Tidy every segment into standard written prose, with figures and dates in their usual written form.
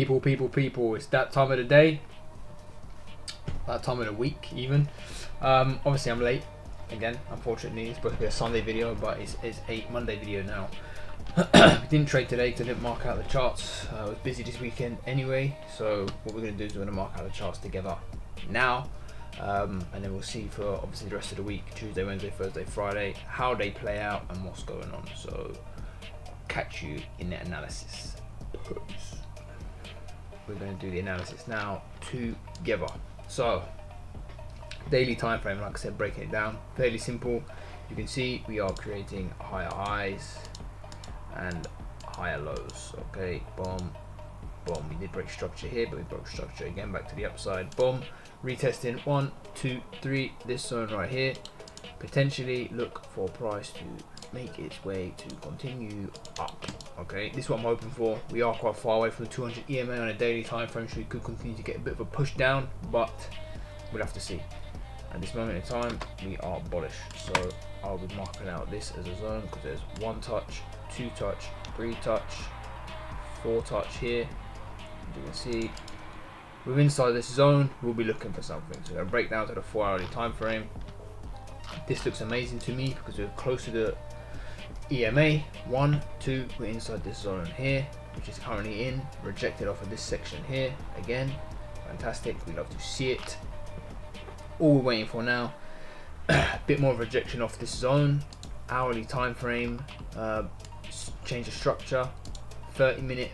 People, it's that time of the day, that time of the week even. Obviously I'm late again, unfortunately. It's supposed to be a Sunday video, but it's a Monday video now. We didn't trade today because I didn't mark out the charts. I was busy this weekend anyway, so what we're going to do is we're going to mark out the charts together now, and then we'll see for obviously the rest of the week, Tuesday, Wednesday, Thursday, Friday, how they play out and what's going on. So catch you in the analysis. We're going to do the analysis now together. So daily time frame, like I said, breaking it down, fairly simple. You can see we are creating higher highs and higher lows. Okay, boom, boom. We did break structure here, but we broke structure again back to the upside. Boom, retesting 1, 2, 3, this zone right here. Potentially look for price to make its way to continue up. Okay, this is what I'm hoping for. We are quite far away from the 200 EMA on a daily time frame, so we could continue to get a bit of a push down, but we'll have to see. At this moment in time, we are bullish, so I'll be marking out this as a zone because there's 1 touch, 2 touch, 3 touch, 4 touch here. As you can see, we're inside this zone. We'll be looking for something. So I'll break down to the 4-hourly time frame. This looks amazing to me because we're close to the EMA. 1, 2, we're inside this zone here, which is currently in, rejected off of this section here. Again, fantastic. We love to see it. All we're waiting for now, a bit more of rejection off this zone. Hourly time frame, change of structure, 30-minute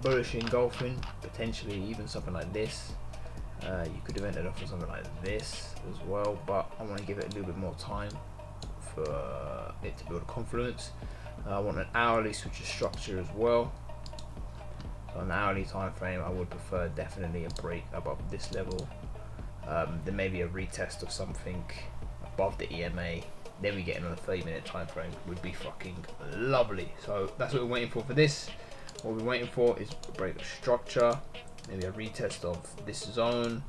bullish engulfing, potentially even something like this. You could have ended up with something like this as well, but I want to give it a little bit more time for it to build a confluence. I want an hourly switch of structure as well. So on the hourly time frame, I would prefer definitely a break above this level. There may be a retest of something above the EMA. Then we get another 30-minute time frame. Would be fucking lovely. So that's what we're waiting for this. What we're waiting for is a break of structure, maybe a retest of this zone,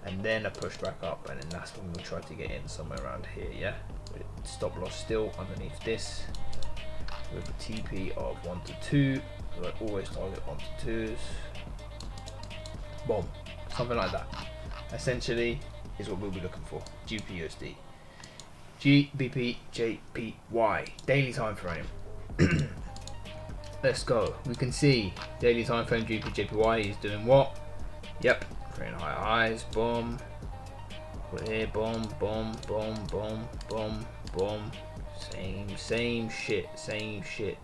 and then a push back up, and then that's when we'll try to get in somewhere around here. Yeah, stop loss still underneath this with a TP of 1 to 2. So I always target 1 to 2s. Boom, something like that. Essentially is what we'll be looking for. GBPUSD, GBP JPY daily time frame. Let's go. We can see daily time frame GBP JPY is doing what? Yep, creating higher highs. Boom. Put here. Boom. Boom. Boom. Boom. Boom. Boom. Same shit.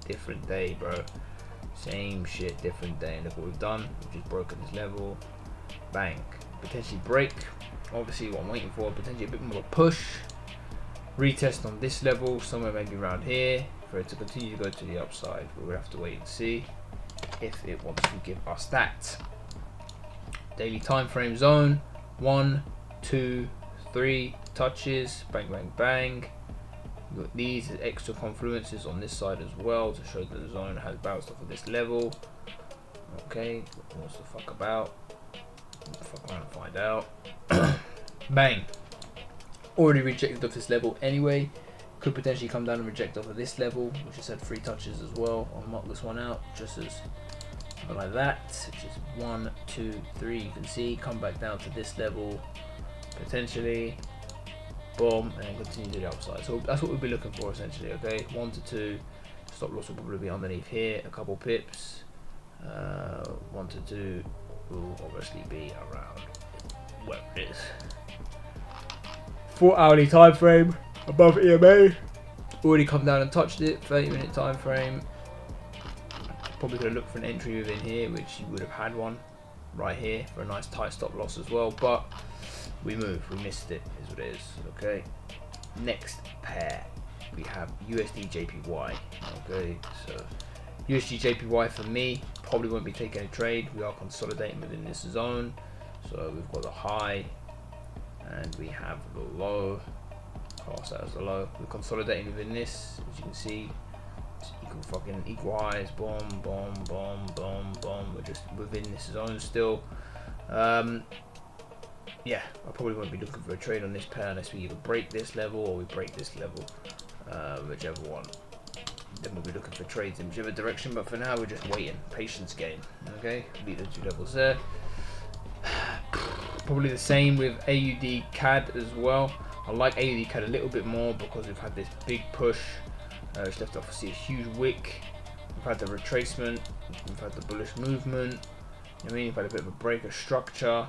Different day, bro. Same shit, different day. And look what we've done. We've just broken this level. Bang. Potentially break. Obviously what I'm waiting for, potentially a bit more of a push. Retest on this level, somewhere maybe around here, for it to continue to go to the upside. But we'll have to wait and see if it wants to give us that. Daily time frame zone, 1, 2, 3 touches, bang, bang, bang. We've got these extra confluences on this side as well to show that the zone has bounced off of this level. Okay, what's the fuck about? Fuck around and find out. Bang. Already rejected off this level anyway. Could potentially come down and reject off of this level, which has had 3 touches as well. I'll mark this one out just as something like that, which is 1, 2, 3. You can see come back down to this level potentially. Boom, and then continue to the upside. So that's what we'll be looking for essentially. Okay, 1 to 2. Stop loss will probably be underneath here, a couple pips. 1 to 2 will obviously be around where it is. 4 hourly time frame above EMA. Already come down and touched it. 30-minute time frame. Probably gonna look for an entry within here, which you would have had one right here for a nice tight stop loss as well. But we moved. We missed it. Is what it is. Okay. Next pair we have USD JPY. Okay, so USD JPY for me probably won't be taking a trade. We are consolidating within this zone. So we've got the high and we have the low. Class that as the low. We're consolidating within this, as you can see. Equal highs. Boom, boom, boom, boom, boom. We're just within this zone still. Yeah, I probably won't be looking for a trade on this pair unless we either break this level or we break this level, whichever one. then we'll be looking for trades in whichever direction, but for now we're just waiting. Patience game. Okay, lead the 2 levels there. Probably the same with AUD CAD as well. I like AUD CAD a little bit more because we've had this big push, which left obviously a huge wick. We've had the retracement, we've had the bullish movement. You know what I mean? We've had a bit of a break of structure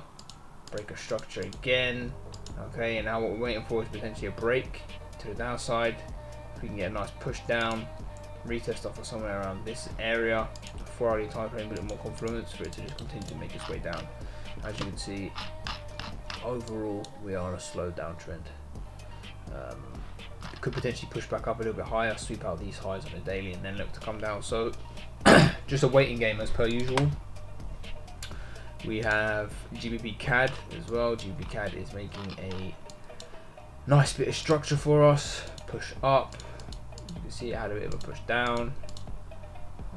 again. Okay, and now what we're waiting for is potentially a break to the downside. If we can get a nice push down, retest off of somewhere around this area, 4 hourly time frame, a bit more confluence for it to just continue to make its way down. As you can see, overall we are on a slow downtrend. Could potentially push back up a little bit higher, sweep out these highs on the daily, and then look to come down. So just a waiting game as per usual. We have GBP CAD as well. GBP CAD is making a nice bit of structure for us. Push up. You can see it had a bit of a push down.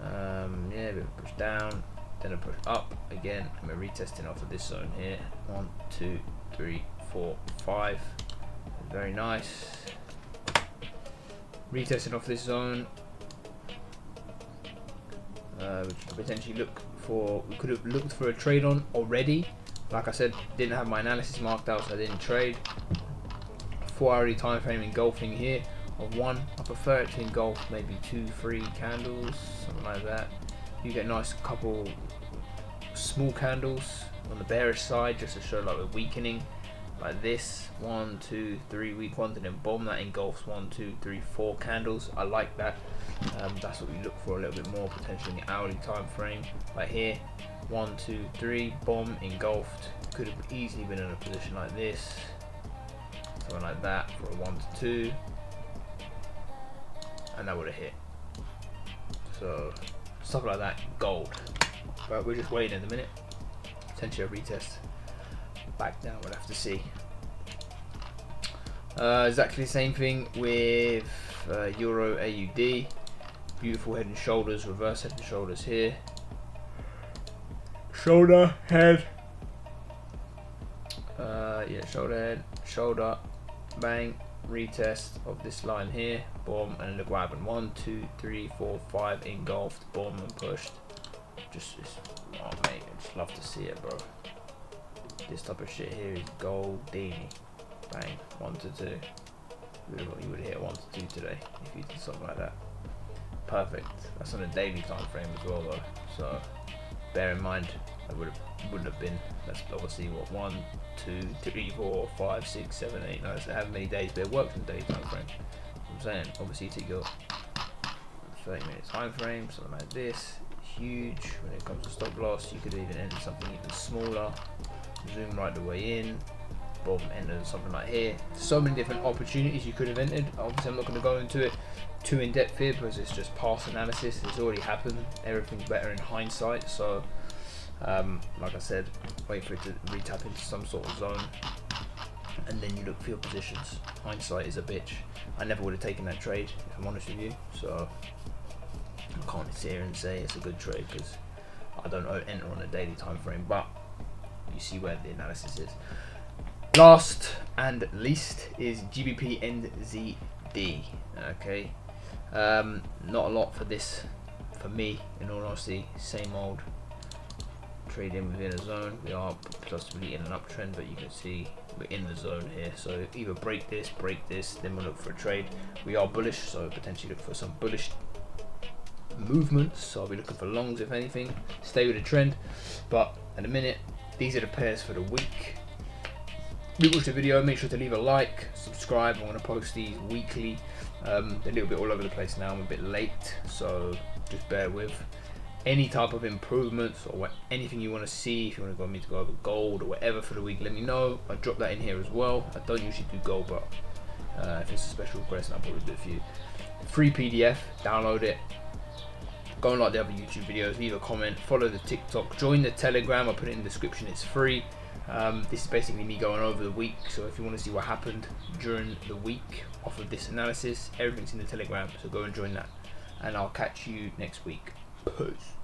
Yeah, a bit of a push down. Then a push up again. And we're retesting off of this zone here. 1, 2, 3, 4, 5. Very nice. Retesting off this zone. Which could potentially look for, we could have looked for a trade on already. Like I said, didn't have my analysis marked out, so I didn't trade. 4 hourly time frame engulfing here of 1. I prefer it to engulf maybe 2, 3 candles, something like that. You get a nice couple small candles on the bearish side just to show like we're weakening, like this. 1, 2, 3 weak ones, and then bomb that engulfs 1, 2, 3, 4 candles. I like that. That's what we look for a little bit more, potentially in the hourly time frame. Like here, 1, 2, 3, bomb engulfed. Could have easily been in a position like this, something like that for a 1 to 2, and that would have hit. So stuff like that, gold. But we're just waiting in a minute. Potentially a retest back down. We'll have to see. Exactly the same thing with Euro AUD. Beautiful head and shoulders, reverse head and shoulders here. Shoulder, head. Yeah, shoulder, head, shoulder, bang, retest of this line here, boom, and look what happened. 1, 2, 3, 4, 5, engulfed, boom, and pushed. Oh mate, I just love to see it, bro. This type of shit here is goldini. Bang, 1 to 2. You would hit 1 to 2 today if you did something like that. Perfect. That's on a daily time frame as well though, so bear in mind that wouldn't have been, that's obviously what, 1, 2, 3, 4, 5, 6, 7, 8, 9, so how many days, but it works in daily time frame. I'm saying, obviously you take your 30-minute time frame, something like this, huge. When it comes to stop loss, you could even enter something even smaller, zoom right the way in, boom, enter something like here. So many different opportunities you could have entered. Obviously I'm not going to go into it too in depth here because it's just past analysis. It's already happened. Everything's better in hindsight. So like I said, wait for it to retap into some sort of zone, and then you look for your positions. Hindsight is a bitch. I never would have taken that trade if I'm honest with you, so I can't sit here and say it's a good trade because I don't enter on a daily time frame, but you see where the analysis is. Last and least is GBP NZD. Okay, not a lot for this for me, in all honesty. Same old trading within a zone. We are possibly in an uptrend, but you can see we're in the zone here, so either break this, then we'll look for a trade. We are bullish, so potentially look for some bullish movements, so I'll be looking for longs if anything. Stay with the trend, but at the minute these are the pairs for the week. If you watch the video, make sure to leave a like, subscribe. I want to post these weekly. They're a little bit all over the place now. I'm a bit late, so just bear with. Any type of improvements or anything you want to see, if you want me to go over gold or whatever for the week, let me know. I'll drop that in here as well. I don't usually do gold, but if it's a special request, I'll probably do it for you. Free PDF, download it. Go and like the other YouTube videos, leave a comment, follow the TikTok, join the Telegram. I'll put it in the description, it's free. This is basically me going over the week, so if you want to see what happened during the week off of this analysis, everything's in the Telegram, so go and join that, and I'll catch you next week. Peace.